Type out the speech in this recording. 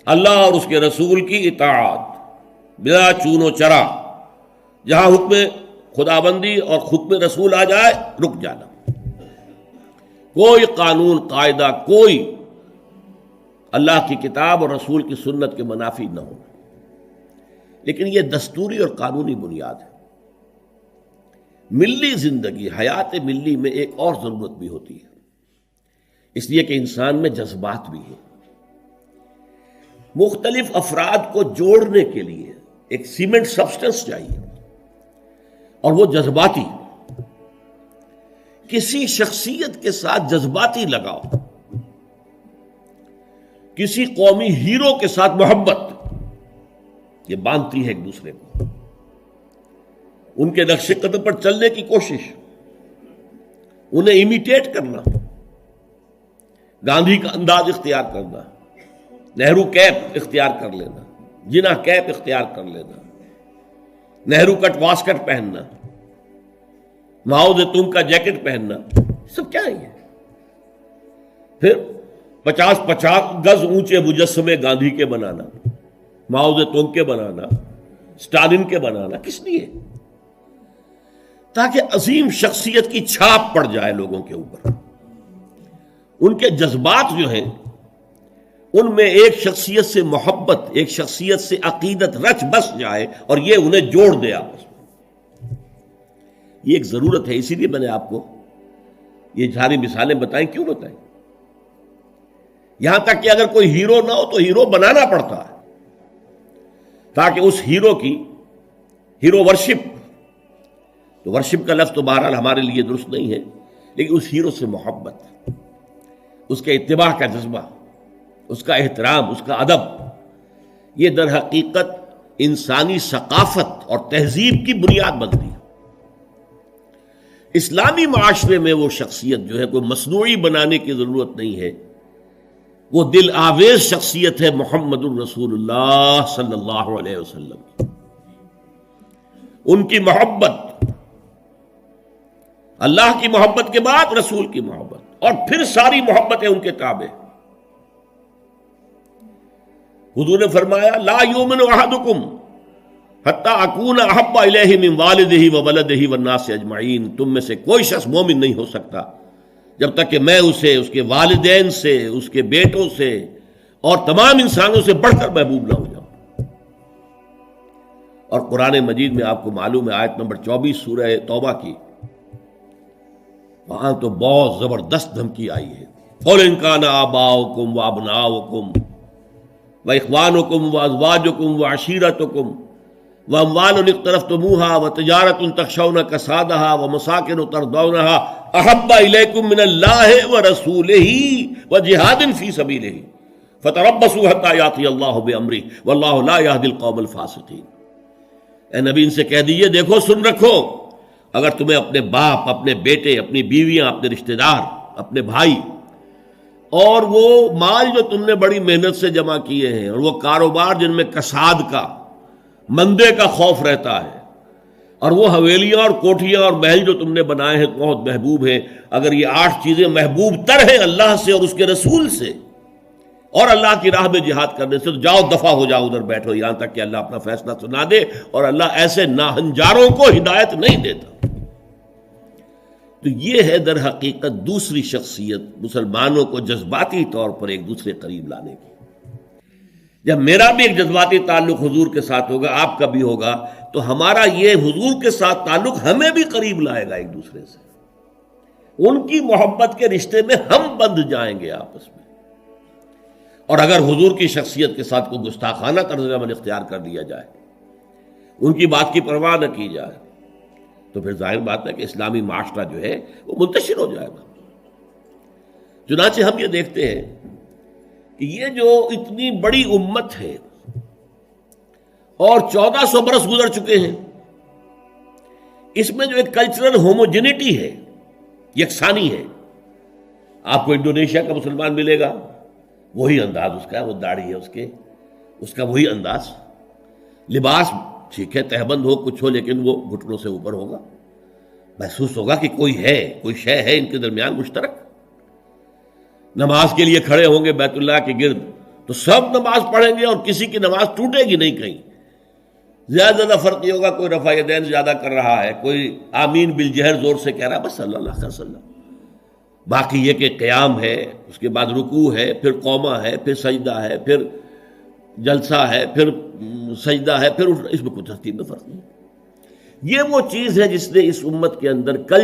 اللہ اور اس کے رسول کی اطاعت بلا چون و چرا، جہاں حکم خدابندی اور حکم رسول آ جائے رک جانا، کوئی قانون قاعدہ، کوئی اللہ کی کتاب اور رسول کی سنت کے منافی نہ ہو۔ لیکن یہ دستوری اور قانونی بنیاد ہے۔ ملی زندگی، حیات ملی میں ایک اور ضرورت بھی ہوتی ہے، اس لیے کہ انسان میں جذبات بھی ہیں۔ مختلف افراد کو جوڑنے کے لیے ایک سیمنٹ سبسٹنس چاہیے، اور وہ جذباتی، کسی شخصیت کے ساتھ جذباتی لگاؤ، کسی قومی ہیرو کے ساتھ محبت، یہ باندھتی ہے ایک دوسرے کو، ان کے نقش قدم پر چلنے کی کوشش، انہیں امیٹیٹ کرنا، گاندھی کا انداز اختیار کرنا، نہرو کیپ اختیار کر لینا، جناح کیپ اختیار کر لینا، نہرو کٹ واسکٹ پہننا، ماؤ زیتونگ کا جیکٹ پہننا، سب کیا ہے یہ؟ پھر 50 گز اونچے مجسمے گاندھی کے بنانا، ماؤ زیتونگ کے بنانا، اسٹالن کے بنانا، کس لیے؟ تاکہ عظیم شخصیت کی چھاپ پڑ جائے لوگوں کے اوپر، ان کے جذبات جو ہیں ان میں ایک شخصیت سے محبت، ایک شخصیت سے عقیدت رچ بس جائے، اور یہ انہیں جوڑ دے آپس میں۔ یہ ایک ضرورت ہے، اسی لیے میں نے آپ کو یہ ساری مثالیں بتائیں۔ کیوں بتائیں؟ یہاں تک کہ اگر کوئی ہیرو نہ ہو تو ہیرو بنانا پڑتا ہے، تاکہ اس ہیرو کی ہیرو ورشپ، تو ورشپ کا لفظ تو بہرحال ہمارے لیے درست نہیں ہے، لیکن اس ہیرو سے محبت، اس کے اتباع کا جذبہ، اس کا احترام، اس کا ادب، یہ در حقیقت انسانی ثقافت اور تہذیب کی بنیاد بنتی ہے۔ اسلامی معاشرے میں وہ شخصیت جو ہے کوئی مصنوعی بنانے کی ضرورت نہیں ہے، وہ دل آویز شخصیت ہے محمد الرسول اللہ صلی اللہ علیہ وسلم، ان کی محبت، اللہ کی محبت کے بعد رسول کی محبت، اور پھر ساری محبتیں ان کے تابع۔ حضور نے فرمایا لا یؤمن احدکم حتی اکون احب الیہ من والدہ وولدہ والناس اجمعین، تم میں سے کوئی شخص مومن نہیں ہو سکتا جب تک کہ میں اسے اس کے والدین سے، اس کے بیٹوں سے اور تمام انسانوں سے بڑھ کر محبوب نہ ہو جاؤں۔ اور قرآن مجید میں آپ کو معلوم ہے آیت نمبر 24 سورہ توبہ کی، وہاں تو بہت زبردست دھمکی آئی ہے، قُلْ إِنْ كَانَ آبَاؤُكُمْ وَأَبْنَاؤُكُمْ وَإِخْوَانُكُمْ وَأَزْوَاجُكُمْ وَعَشِيرَتُكُمْ وَأَمْوَالٌ اقْتَرَفْتُمُوهَا وَتِجَارَةٌ تَخْشَوْنَ كَسَادَهَا وَمَسَاكِنُ تَرْضَوْنَهَا أَحَبَّ إِلَيْكُم مِّنَ اللَّهِ وَرَسُولِهِ وَجِهَادٍ فِي سَبِيلِهِ فَتَرَبَّصُوا حَتَّىٰ يَأْتِيَ اللَّهُ بِأَمْرِهِ وَاللَّهُ لَا يَهْدِي الْقَوْمَ الْفَاسِقِينَ۔ اے نبی ان سے کہہ دیجئے دیکھو سن رکھو، اگر تمہیں اپنے باپ، اپنے بیٹے، اپنی بیویاں، اپنے رشتہ دار، اپنے بھائی، اور وہ مال جو تم نے بڑی محنت سے جمع کیے ہیں، اور وہ کاروبار جن میں کساد کا، مندے کا خوف رہتا ہے، اور وہ حویلیاں اور کوٹھیاں اور محل جو تم نے بنائے ہیں بہت محبوب ہیں، اگر یہ 8 چیزیں محبوب تر ہیں اللہ سے اور اس کے رسول سے اور اللہ کی راہ میں جہاد کرنے سے، تو جاؤ دفع ہو جاؤ، ادھر بیٹھو یہاں تک کہ اللہ اپنا فیصلہ سنا دے، اور اللہ ایسے ناہنجاروں کو ہدایت نہیں دیتا۔ تو یہ ہے در حقیقت دوسری شخصیت مسلمانوں کو جذباتی طور پر ایک دوسرے قریب لانے کی۔ جب میرا بھی ایک جذباتی تعلق حضور کے ساتھ ہوگا، آپ کا بھی ہوگا، تو ہمارا یہ حضور کے ساتھ تعلق ہمیں بھی قریب لائے گا ایک دوسرے سے، ان کی محبت کے رشتے میں ہم بندھ جائیں گے آپس میں۔ اور اگر حضور کی شخصیت کے ساتھ کوئی گستاخانہ طرز عمل اختیار کر لیا جائے، ان کی بات کی پرواہ نہ کی جائے، تو پھر ظاہر بات ہے کہ اسلامی معاشرہ جو ہے وہ منتشر ہو جائے گا۔ چنانچہ ہم یہ دیکھتے ہیں کہ یہ جو اتنی بڑی امت ہے اور 1400 برس گزر چکے ہیں، اس میں جو ایک کلچرل ہوموجینٹی ہے، یکسانی ہے۔ آپ کو انڈونیشیا کا مسلمان ملے گا، وہی انداز اس کا، وہ داڑھی ہے اس کا وہی انداز، لباس ٹھیک ہے تہبند ہو کچھ ہو، لیکن وہ گھٹنوں سے اوپر ہوگا، محسوس ہوگا کہ کوئی شے ہے ان کے درمیان مشترک۔ نماز کے لیے کھڑے ہوں گے بیت اللہ کے گرد تو سب نماز پڑھیں گے اور کسی کی نماز ٹوٹے گی نہیں کہیں. زیادہ فرق یہ ہوگا کوئی رفع یدین زیادہ کر رہا ہے، کوئی آمین بالجہر زور سے کہہ رہا ہے، بس صلی اللہ علیہ وسلم. باقی یہ کہ قیام ہے، اس کے بعد رکوع ہے، پھر قومہ ہے، پھر سجدہ ہے، پھر جلسہ ہے، پھر سجدہ ہے، پھر اس میں کوئی ترتیب میں فرق نہیں. یہ وہ چیز ہے جس نے اس امت کے اندر